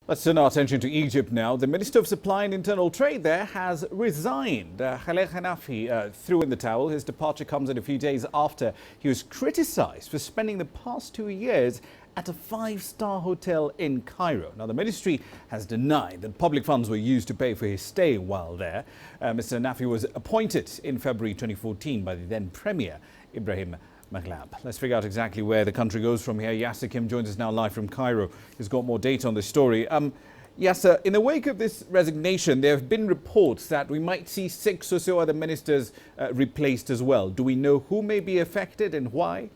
Let's turn our attention to Egypt now. The Minister of Supply and Internal Trade there has resigned. Khaled Hanafy threw in the towel. His departure comes in a few days after he was criticised for spending the past 2 years at a five-star hotel in Cairo. Now, the ministry has denied that public funds were used to pay for his stay while there. Mr. Hanafy was appointed in February 2014 by the then Premier, Ibrahim Mahlab. Let's figure out exactly where the country goes from here. Yasser Kim joins us now live from Cairo. He's got more data on this story. Yasser, in the wake of this resignation, there have been reports that we might see 6 or so other ministers replaced as well. Do we know who may be affected and why?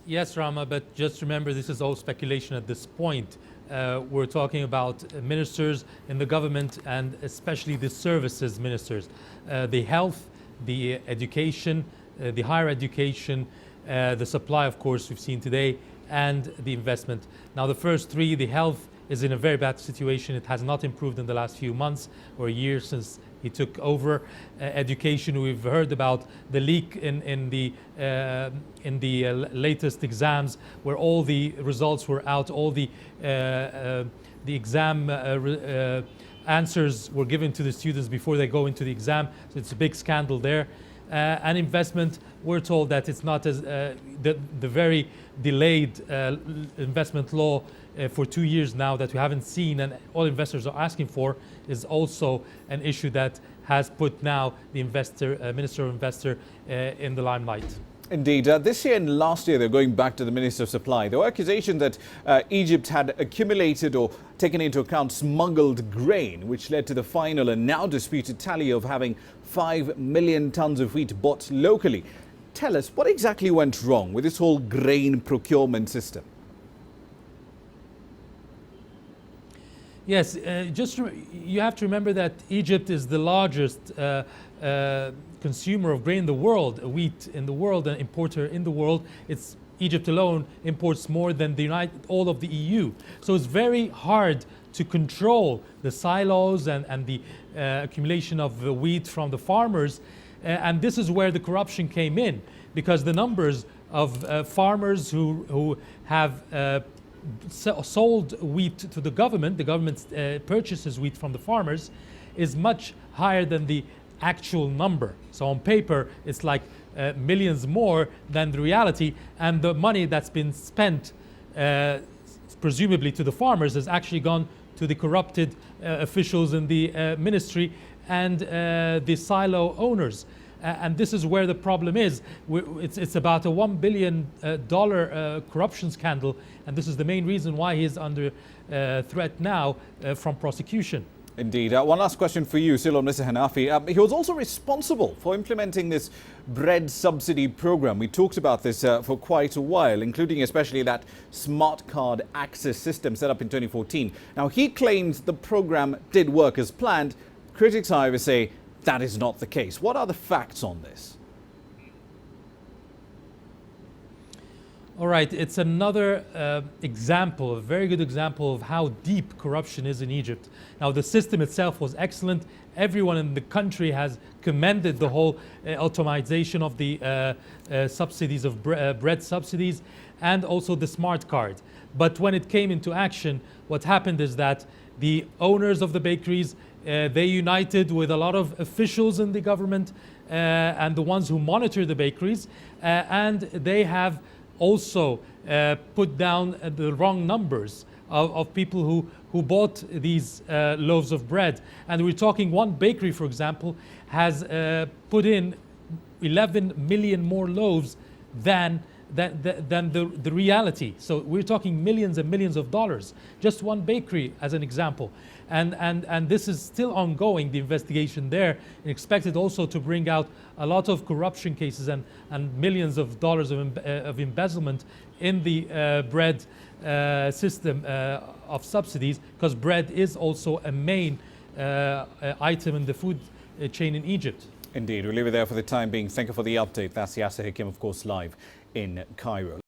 Yes, Rama, but just remember this is all speculation at this point. We're talking about ministers in the government and especially the services ministers. The health, the education, the higher education, the supply, of course, we've seen today, and the investment. Now, the first three, the health is in a very bad situation. It has not improved in the last few months or a year since he took over. Education, we've heard about the leak in the latest exams, where all the results were out, all the exam answers were given to the students before they go into the exam. So it's a big scandal there. And investment, we're told that it's not as the very delayed investment law for 2 years now that we haven't seen and all investors are asking for is also an issue that has put now the Minister of Investor in the limelight. Indeed. This year and last year, they're going back to the Minister of Supply. There were accusations that Egypt had accumulated or taken into account smuggled grain, which led to the final and now disputed tally of having 5 million tons of wheat bought locally. Tell us, what exactly went wrong with this whole grain procurement system? Yes, you have to remember that Egypt is the largest consumer of grain in the world, wheat in the world, an importer in the world. Egypt alone imports more than all of the EU. So it's very hard to control the silos and the accumulation of the wheat from the farmers. And this is where the corruption came in, because the numbers of farmers who have sold wheat to the government purchases wheat from the farmers, is much higher than the actual number. So on paper, it's like millions more than the reality, and the money that's been spent presumably to the farmers has actually gone to the corrupted officials in the ministry and the silo owners. And this is where the problem is. It's about a $1 billion corruption scandal, and this is the main reason why he is under threat now from prosecution. Indeed. One last question for you, still on Mr. Hanafy. He was also responsible for implementing this bread subsidy program. We talked about this for quite a while, including especially that smart card access system set up in 2014. Now, he claims the program did work as planned. Critics, however, say that is not the case. What are the facts on this? All right, it's another example, a very good example of how deep corruption is in Egypt. Now, the system itself was excellent. Everyone in the country has commended the whole automation of the subsidies of bread subsidies and also the smart card. But when it came into action, what happened is that the owners of the bakeries, they united with a lot of officials in the government and the ones who monitor the bakeries, and they have also put down the wrong numbers of people who bought these loaves of bread. And we're talking one bakery, for example, has put in 11 million more loaves than the reality. So we're talking millions and millions of dollars. Just one bakery as an example. And this is still ongoing, the investigation there, and expected also to bring out a lot of corruption cases and millions of dollars of embezzlement in the bread system of subsidies, because bread is also a main item in the food chain in Egypt. Indeed. We'll leave it there for the time being. Thank you for the update. That's Yasser Kim, of course, live in Cairo.